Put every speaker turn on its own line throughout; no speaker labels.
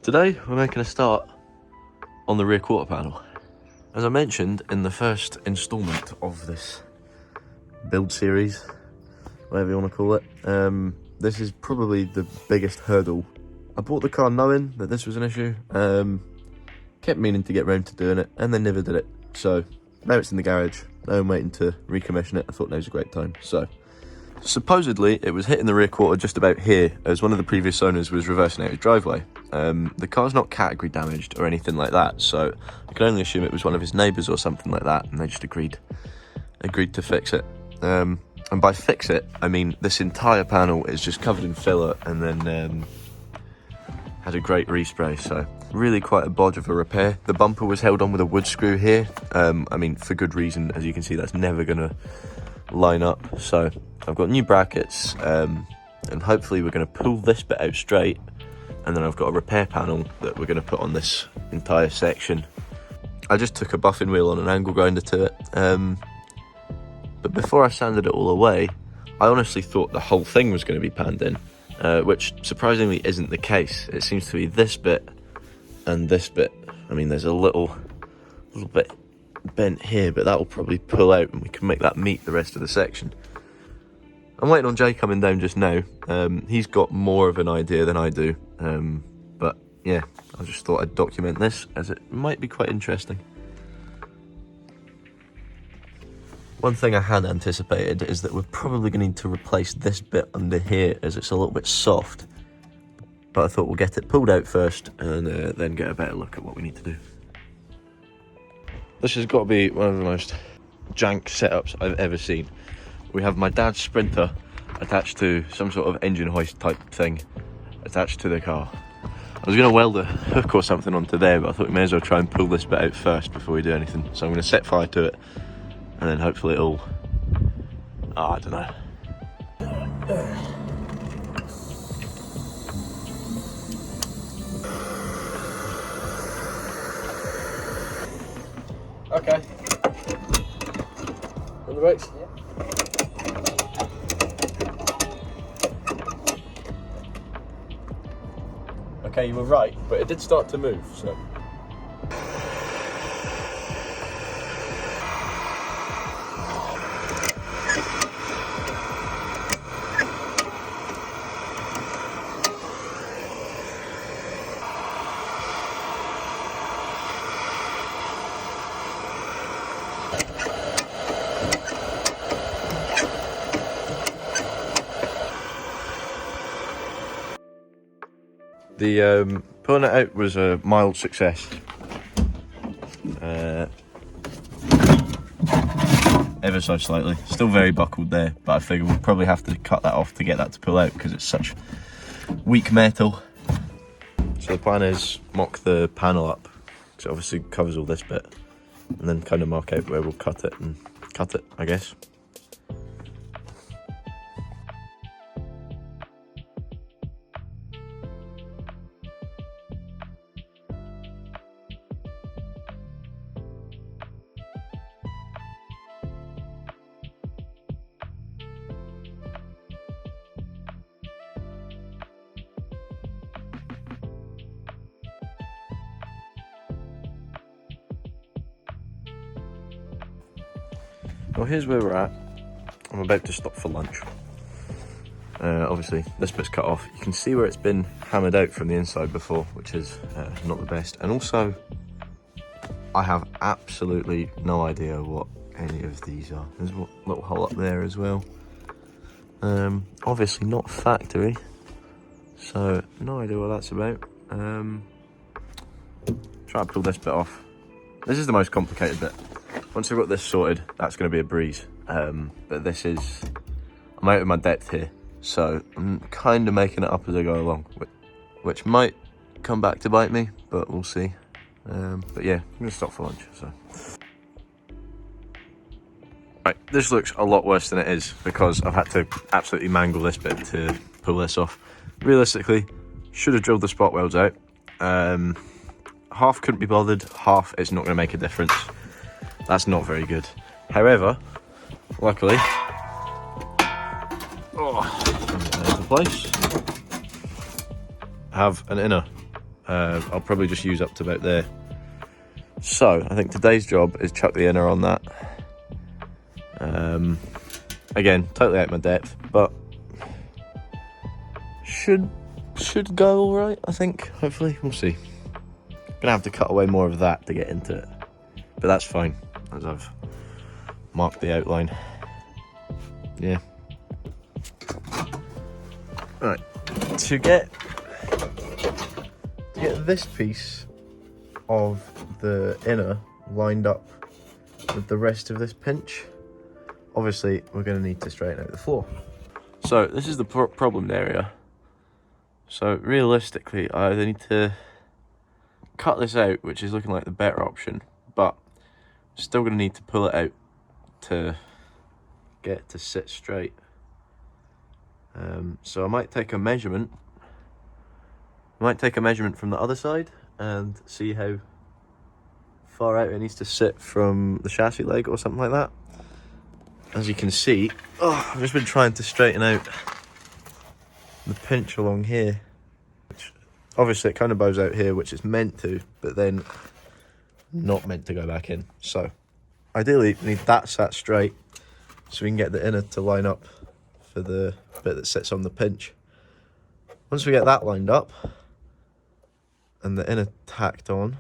Today we're making a start on the rear quarter panel. As I mentioned in the first instalment of this build series, whatever you want to call it, this is probably the biggest hurdle. I bought the car knowing that this was an issue, kept meaning to get round to doing it, and then never did it. So now it's in the garage, now I'm waiting to recommission it. I thought now's a great time. So supposedly it was hitting the rear quarter just about here, as one of the previous owners was reversing out his driveway. The car's not category damaged or anything like that, so I can only assume it was one of his neighbours or something like that, and they just agreed to fix it. And by fix it, I mean this entire panel is just covered in filler and then had a great respray, so really quite a bodge of a repair. The bumper was held on with a wood screw here, I mean for good reason. As you can see, that's never gonna line up, so I've got new brackets, and hopefully we're going to pull this bit out straight, and then I've got a repair panel that we're going to put on this entire section. I just took a buffing wheel on an angle grinder to it, but before I sanded it all away, I honestly thought the whole thing was going to be panned in, which surprisingly isn't the case. It seems to be this bit and this bit. I mean, there's a little bit bent here, but that will probably pull out and we can make that meet the rest of the section. I'm waiting on Jay coming down just now. He's got more of an idea than I do, but yeah, I just thought I'd document this as it might be quite interesting. One thing I had anticipated is that we're probably going to need to replace this bit under here as it's a little bit soft, but I thought we'll get it pulled out first and then get a better look at what we need to do. This has got to be one of the most jank setups I've ever seen. We have my dad's Sprinter attached to some sort of engine hoist type thing attached to the car. I was going to weld a hook or something onto there, but I thought we may as well try and pull this bit out first before we do anything. So I'm going to set fire to it, and then hopefully it'll... I don't know. Okay. On the brakes? Yeah. Okay, you were right, but it did start to move, so. The pulling it out was a mild success. Ever so slightly. Still very buckled there, but I figure we'll probably have to cut that off to get that to pull out because it's such weak metal. So the plan is mock the panel up, because it obviously covers all this bit, and then kind of mark out where we'll cut it, I guess. Well, here's where we're at. I'm about to stop for lunch. Obviously, this bit's cut off. You can see where it's been hammered out from the inside before, which is not the best. And also, I have absolutely no idea what any of these are. There's a little hole up there as well. Obviously not factory, so no idea what that's about. Try to pull this bit off. This is the most complicated bit. Once I've got this sorted, that's going to be a breeze. But this is... I'm out of my depth here, so I'm kind of making it up as I go along, which might come back to bite me, but we'll see. But yeah, I'm going to stop for lunch, so... Right, this looks a lot worse than it is, because I've had to absolutely mangle this bit to pull this off. Realistically, should have drilled the spot welds out. Half couldn't be bothered, half it's not going to make a difference. That's not very good. However, luckily, into place. Have an inner I'll probably just use up to about there. So I think today's job is chuck the inner on that. Again, totally out my depth, but should go all right, I think. Hopefully, we'll see. Gonna have to cut away more of that to get into it, but that's fine as I've marked the outline. Yeah. Right, to get this piece of the inner lined up with the rest of this pinch, obviously we're going to need to straighten out the floor. So this is the problem area. So realistically I either need to cut this out, which is looking like the better option, but still going to need to pull it out to get it to sit straight. So I might take a measurement. From the other side and see how far out it needs to sit from the chassis leg or something like that. As you can see, I've just been trying to straighten out the pinch along here, which obviously it kind of bows out here, which it's meant to, but then not meant to go back in. So ideally we need that sat straight so we can get the inner to line up for the bit that sits on the pinch. Once we get that lined up and the inner tacked on,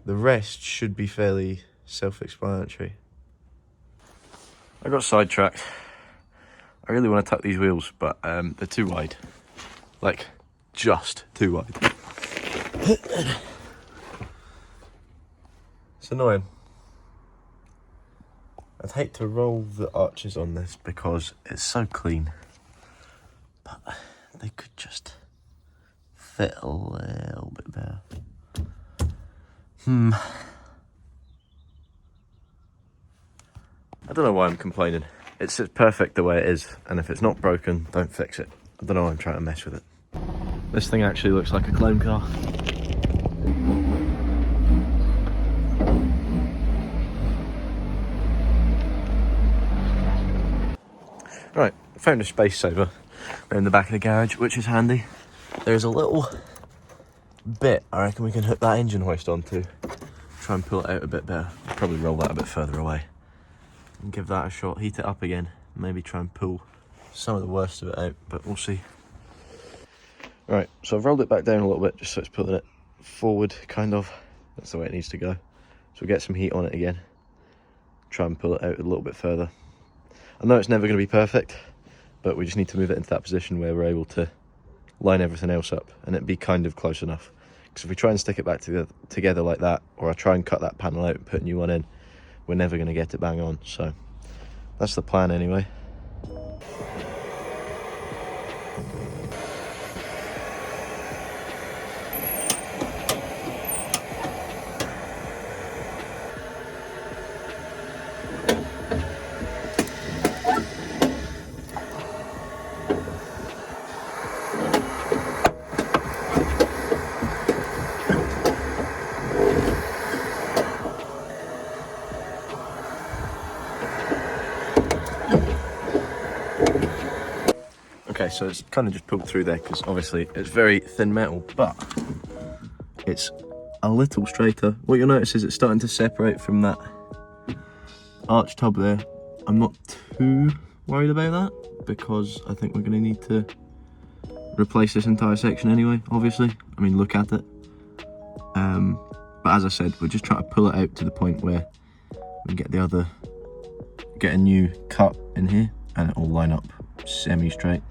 the rest should be fairly self-explanatory. I got sidetracked. I really want to tuck these wheels, but they're too wide. Like, just too wide. It's annoying. I'd hate to roll the arches on this because it's so clean, but they could just fit a little bit better. I don't know why I'm complaining. It's perfect the way it is, and if it's not broken, don't fix it. I don't know why I'm trying to mess with it. This thing actually looks like a clone car. Right, found a space saver around the back of the garage, which is handy. There's a little bit I reckon we can hook that engine hoist onto. Try and pull it out a bit better. Probably roll that a bit further away and give that a shot. Heat it up again. Maybe try and pull some of the worst of it out, but we'll see. Right, so I've rolled it back down a little bit just so it's pulling it forward, kind of. That's the way it needs to go. So we'll get some heat on it again. Try and pull it out a little bit further. I know it's never going to be perfect, but we just need to move it into that position where we're able to line everything else up and it'd be kind of close enough. Because if we try and stick it back together like that, or I try and cut that panel out and put a new one in, we're never going to get it bang on. So that's the plan anyway. Okay, so it's kind of just pulled through there because obviously it's very thin metal, but it's a little straighter. What you'll notice is it's starting to separate from that arch tub there. I'm not too worried about that because I think we're going to need to replace this entire section anyway, obviously. I mean, look at it. But as I said, we're just trying to pull it out to the point where we can get a new cut in here and it'll line up semi-straight.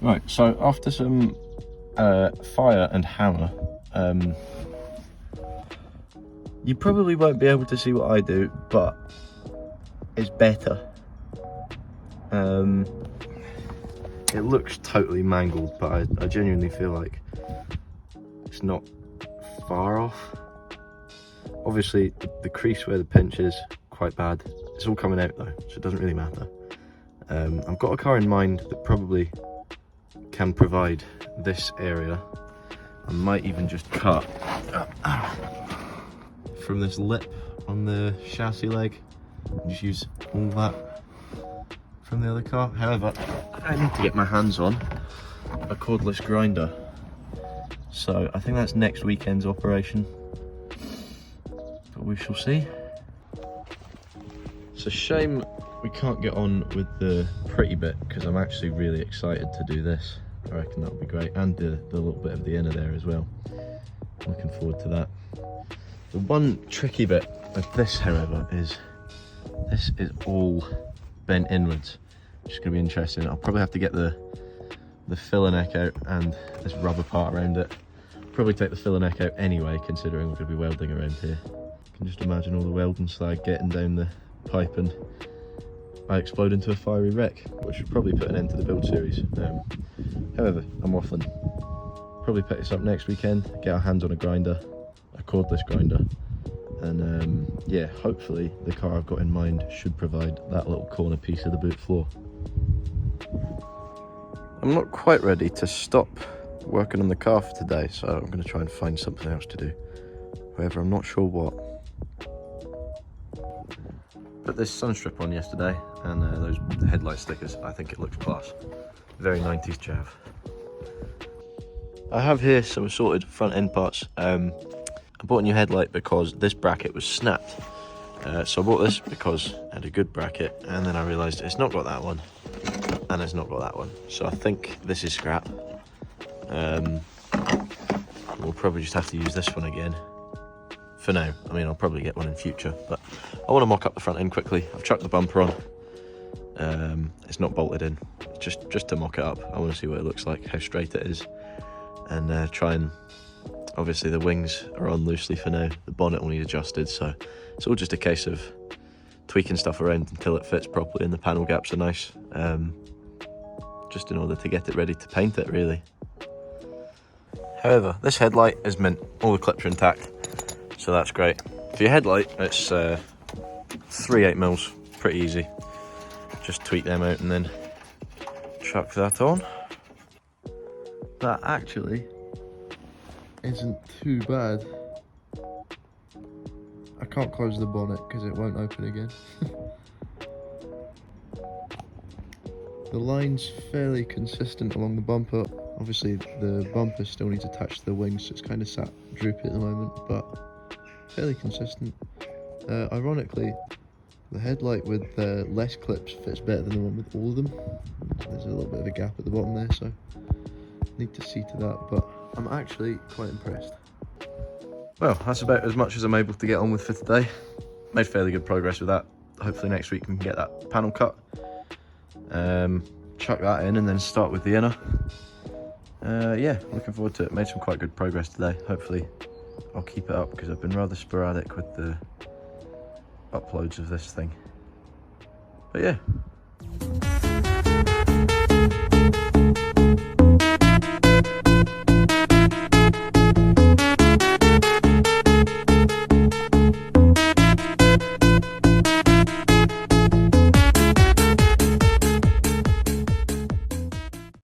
Right, so after some fire and hammer, you probably won't be able to see what I do, but it's better. It looks totally mangled, but I genuinely feel like it's not far off. Obviously, the crease where the pinch is quite bad. It's all coming out though, so it doesn't really matter. I've got a car in mind that probably can provide this area. I might even just cut from this lip on the chassis leg and just use all that from the other car. However, I need to get my hands on a cordless grinder. So I think that's next weekend's operation, but we shall see. It's a shame we can't get on with the pretty bit, because I'm actually really excited to do this. I reckon that'll be great, and the little bit of the inner there as well. Looking forward to that. The one tricky bit of this, however, is this is all bent inwards, which is going to be interesting. I'll probably have to get the filler neck out and this rubber part around it. Probably take the filler neck out anyway, considering we're going to be welding around here. You can just imagine all the welding slag getting down the pipe and I explode into a fiery wreck, which would probably put an end to the build series. However, I'm waffling. Probably pick this up next weekend, get our hands on a grinder, a cordless grinder, and yeah, hopefully the car I've got in mind should provide that little corner piece of the boot floor. I'm not quite ready to stop working on the car for today, so I'm going to try and find something else to do. However, I'm not sure what. Put this sun strip on yesterday, and those headlight stickers, I think it looks class. Very 90s chav. I have here some assorted front end parts. I bought a new headlight because this bracket was snapped. So I bought this because it had a good bracket, and then I realised it's not got that one, and it's not got that one. So I think this is scrap. We'll probably just have to use this one again for now. I mean, I'll probably get one in future, but I want to mock up the front end quickly. I've chucked the bumper on. It's not bolted in, just to mock it up. I want to see what it looks like, how straight it is, and try and, obviously the wings are on loosely for now. The bonnet will need adjusted, so it's all just a case of tweaking stuff around until it fits properly and the panel gaps are nice, just in order to get it ready to paint it, really. However, this headlight is mint. All the clips are intact, so that's great. For your headlight, it's 3 8mm, pretty easy. Just tweak them out and then chuck that on. That actually isn't too bad. I can't close the bonnet because it won't open again. The line's fairly consistent along the bumper. Obviously the bumper still needs attached to the wings, so it's kind of sat droopy at the moment, but fairly consistent. Ironically, the headlight with less clips fits better than the one with all of them. There's a little bit of a gap at the bottom there, so need to see to that, but I'm actually quite impressed. Well, that's about as much as I'm able to get on with for today. Made fairly good progress with that. Hopefully next week we can get that panel cut, chuck that in and then start with the inner. Yeah, looking forward to it. Made some quite good progress today. Hopefully I'll keep it up because I've been rather sporadic with the uploads of this thing. But yeah.